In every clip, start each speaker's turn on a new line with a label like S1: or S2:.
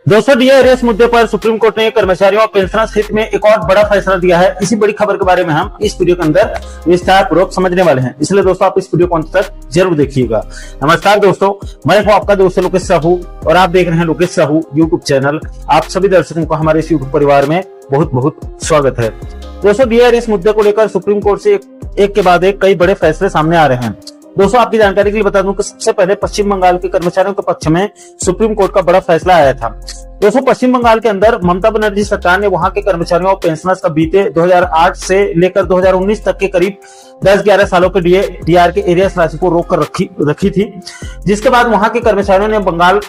S1: दोस्तों डीआरएस मुद्दे पर सुप्रीम कोर्ट ने कर्मचारियों और पेंशनर्स हित में एक और बड़ा फैसला दिया है। इसी बड़ी खबर के बारे में हम इस वीडियो के अंदर विस्तार पूर्वक समझने वाले हैं, इसलिए दोस्तों आप इस वीडियो को अंत तक जरूर देखिएगा। नमस्कार दोस्तों, मैं हूं आपका दोस्त लोकेश साहू और आप देख रहे हैं लोकेश साहू यूट्यूब चैनल। आप सभी दर्शकों का हमारे इस यूट्यूब परिवार में बहुत बहुत स्वागत है। दोस्तों डीआरएस मुद्दे को लेकर सुप्रीम कोर्ट से एक के बाद एक कई बड़े फैसले सामने आ रहे हैं। दोस्तों आपकी जानकारी के लिए बता दूं कि सबसे पहले पश्चिम बंगाल के कर्मचारियों के पक्ष में सुप्रीम कोर्ट का बड़ा फैसला आया था। दोस्तों पश्चिम बंगाल के अंदर ममता बनर्जी सरकार ने वहां के कर्मचारियों और पेंशनर्स का बीते 2008 से लेकर 2019 तक के करीब 10-11 सालों के डीआर के एरियर्स राशि को रोक कर रखी थी, जिसके बाद वहां के कर्मचारियों ने बंगाल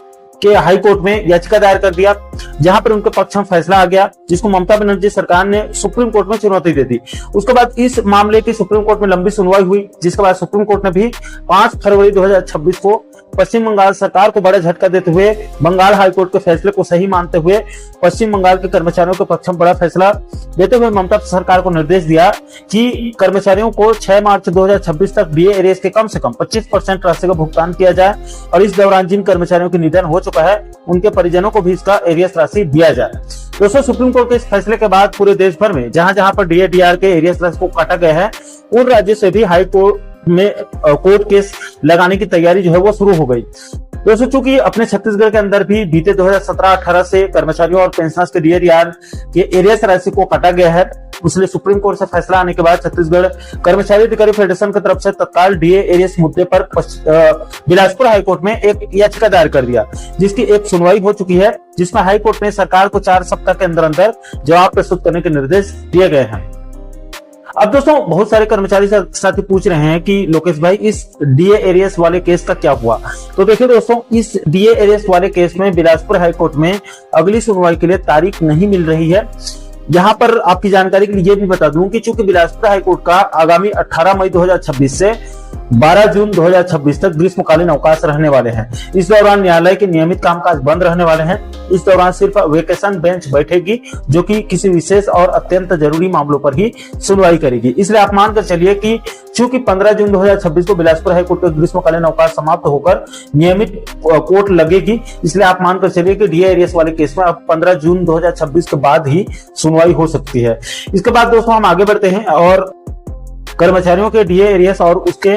S1: के हाई कोर्ट में याचिका दायर कर दिया, जहां पर उनके पक्ष में फैसला आ गया, जिसको ममता बनर्जी सरकार ने सुप्रीम कोर्ट में चुनौती दे दी। उसके बाद इस मामले की सुप्रीम कोर्ट में लंबी सुनवाई हुई, जिसके बाद सुप्रीम कोर्ट ने भी 5 फरवरी 2026 को पश्चिम बंगाल सरकार को बड़ा झटका देते हुए बंगाल हाईकोर्ट के फैसले को सही मानते हुए पश्चिम बंगाल के कर्मचारियों के पक्ष में बड़ा फैसला देते हुए ममता सरकार को निर्देश दिया कि कर्मचारियों को 6 मार्च 2026 तक डीए एरियर्स के कम से कम 25% राशि का भुगतान किया जाए और इस दौरान जिन कर्मचारियों की निधन हो चुका है उनके परिजनों को भी इसका एरियर्स राशि दिया जाए। दोस्तों सुप्रीम कोर्ट के इस फैसले के बाद पूरे देश भर में जहां जहां पर डीआर के एरियर्स राशि को काटा गया है उन राज्यों से भी हाई कोर्ट में कोर्ट केस लगाने की तैयारी जो है वो शुरू हो गई। दोस्तों चूंकि अपने छत्तीसगढ़ के अंदर भी बीते 2017-18 से कर्मचारियों और पेंशनर्स के डीआर के एरियर्स राशि को काटा गया है, इसलिए सुप्रीम कोर्ट से फैसला आने के बाद छत्तीसगढ़ कर्मचारी अधिकारी फेडरेशन की तरफ से तत्काल डीए एरियर्स मुद्दे पर बिलासपुर हाईकोर्ट में एक याचिका दायर कर दिया, जिसकी एक सुनवाई हो चुकी है, जिसमें हाईकोर्ट ने सरकार को 4 सप्ताह के अंदर अंदर जवाब प्रस्तुत करने के निर्देश दिए गए हैं। अब दोस्तों बहुत सारे कर्मचारी साथी पूछ रहे हैं कि लोकेश भाई इस डीए एरियर्स वाले केस का क्या हुआ। तो देखिए दोस्तों, इस डीए एरियर्स वाले केस में बिलासपुर हाईकोर्ट में अगली सुनवाई के लिए तारीख नहीं मिल रही है। यहाँ पर आपकी जानकारी के लिए ये भी बता दूं कि चूंकि बिलासपुर हाईकोर्ट का आगामी 18 मई 2026 से 12 जून 2026 तक ग्रीष्मकालीन अवकाश रहने वाले हैं। इस दौरान न्यायालय के नियमित कामकाज बंद रहने वाले हैं। इस दौरान सिर्फ वेकेशन बेंच बैठेगी, जो कि किसी विशेष और अत्यंत जरूरी मामलों पर ही सुनवाई करेगी। इसलिए आप मानकर चलिए कि चूंकि 15 जून 2026 को बिलासपुर हाईकोर्ट का ग्रीष्मकालीन अवकाश समाप्त होकर नियमित कोर्ट लगेगी, इसलिए आप मानकर चलिए कि डीए एरियर्स वाले केस में अब 15 जून 2026 के बाद ही सुनवाई हो सकती है। इसके बाद दोस्तों हम आगे बढ़ते हैं और कर्मचारियों के डीए एरियर्स और उसके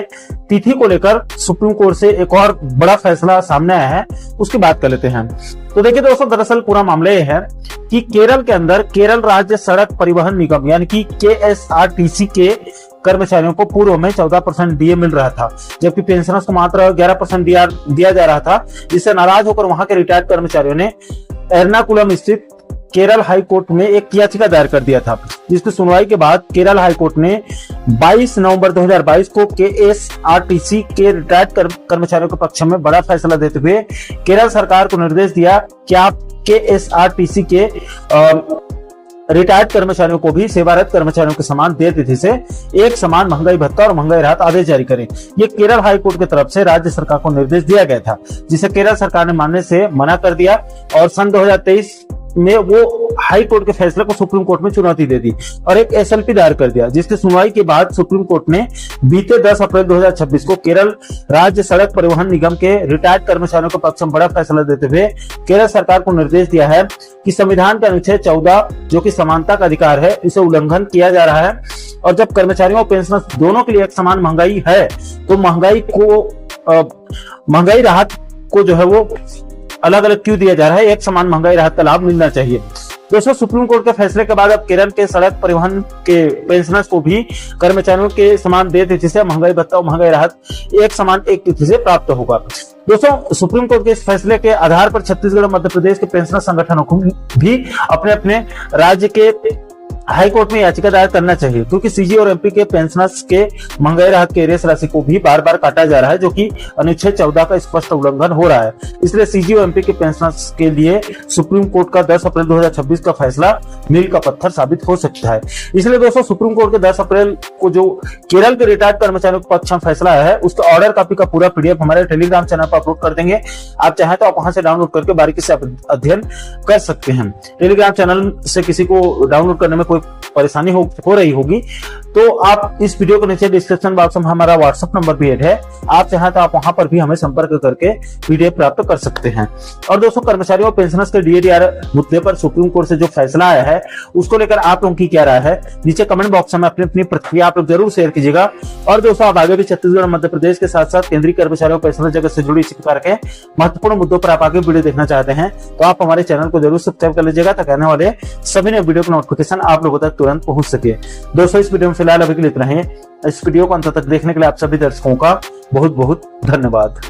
S1: तिथि को लेकर सुप्रीम कोर्ट से एक और बड़ा फैसला सामने आया है, उसकी बात कर लेते हैं। तो देखिए दोस्तों, दरअसल पूरा मामला यह है कि केरल के अंदर केरल राज्य सड़क परिवहन निगम यानी कि केएसआरटीसी के कर्मचारियों को पूर्व में 14% डीए मिल रहा था, जबकि पेंशनर्स को मात्र 11% दिया जा रहा था। इससे नाराज होकर वहां के रिटायर्ड कर्मचारियों ने एर्नाकुलम स्थित केरल हाई कोर्ट में एक याचिका दायर कर दिया था, जिसकी सुनवाई के बाद केरल हाई कोर्ट ने 22 नवंबर 2022 को केएसआरटीसी के रिटायर्ड कर्मचारियों के पक्ष में बड़ा फैसला देते हुए केरल सरकार को निर्देश दिया कि आप केएसआरटीसी के रिटायर्ड कर्मचारियों को भी सेवारत कर्मचारियों के समान देय तिथि से एक समान महंगाई भत्ता और महंगाई राहत आदेश जारी करें। ये केरल हाई कोर्ट की तरफ से राज्य सरकार को निर्देश दिया गया था, जिसे केरल सरकार ने मानने से मना कर दिया और सन 2023 में वो हाई कोर्ट के फैसले को सुप्रीम कोर्ट में चुनौती दे दी और एक एसएलपी दायर कर दिया, जिसकी सुनवाई के बाद सुप्रीम कोर्ट ने बीते 10 अप्रैल 2026 को केरल राज्य सड़क परिवहन निगम के रिटायर्ड कर्मचारियों के पक्ष में बड़ा फैसला देते हुए केरल सरकार को निर्देश दिया है कि संविधान के अनुच्छेद 14 जो कि समानता का अधिकार है, इसे उल्लंघन किया जा रहा है और जब कर्मचारियों और पेंशनर्स दोनों के लिए एक समान महंगाई है तो महंगाई राहत को जो है वो अलग अलग क्यों दिया जा रहा है, एक समान महंगाई राहत का लाभ मिलना चाहिए। दोस्तों सुप्रीम कोर्ट के फैसले के बाद अब केरल के सड़क परिवहन के पेंशनर्स को भी कर्मचारियों के समान देय तिथि से महंगाई भत्ता और महंगाई राहत एक समान एक तिथि से प्राप्त होगा। दोस्तों सुप्रीम कोर्ट के इस फैसले के आधार पर छत्तीसगढ़ और मध्य प्रदेश के पेंशनर संगठनों को भी अपने अपने राज्य के हाई कोर्ट में याचिका दायर करना चाहिए, क्योंकि सीजी और एमपी के पेंशनर्स के महंगाई राहत के एरियर्स राशि को भी बार बार काटा जा रहा है, जो कि अनुच्छेद 14 का स्पष्ट उल्लंघन हो रहा है। इसलिए सीजी और एमपी के पेंशनर्स के लिए सुप्रीम कोर्ट का 10 अप्रैल 2026 का फैसला मील का पत्थर साबित हो सकता है। इसलिए दोस्तों सुप्रीम कोर्ट के 10 अप्रैल को जो केरल के रिटायर्ड कर्मचारियों के पक्ष में फैसला आया है, उसका ऑर्डर कॉपी का पूरा पीडीएफ हमारे टेलीग्राम चैनल पर अपलोड कर देंगे। आप चाहें तो आप वहां से डाउनलोड करके बारीकी से अध्ययन कर सकते हैं। टेलीग्राम चैनल से किसी को डाउनलोड करने में कोई परेशानी हो रही होगी तो आप इस वीडियो के नीचे डिस्क्रिप्शन बॉक्स में हमारा व्हाट्सएप नंबर भी ऐड है, आप चाहें तो आप वहां पर भी हमें संपर्क करके पीडीएफ प्राप्त कर सकते हैं। और दोस्तों, कर्मचारियों और पेंशनर्स के डीएडीआर मुद्दे पर सुप्रीम कोर्ट से जो फैसला आया है उसको लेकर आप लोगों की क्या राय है, नीचे कमेंट बॉक्स में अपनी अपनी प्रतिक्रिया आप लोग जरूर शेयर कीजिएगा। और दोस्तों, आप आगे भी छत्तीसगढ़ और मध्य प्रदेश के साथ साथ केंद्रीय कर्मचारियों और पेंशनर जगत से जुड़ी इसी प्रकार के महत्वपूर्ण मुद्दों पर आप आगे वीडियो देखना चाहते हैं तो आप हमारे चैनल को जरूर सब्सक्राइब कर लीजिएगा ताकि आने वाले सभी नए वीडियो का नोटिफिकेशन आप लोगों तक तुरंत पहुंच सके। दोस्तों, इस वीडियो में फिलहाल अभी के लिए इतना ही। इस वीडियो को अंत तक देखने के लिए आप सभी दर्शकों का बहुत बहुत धन्यवाद।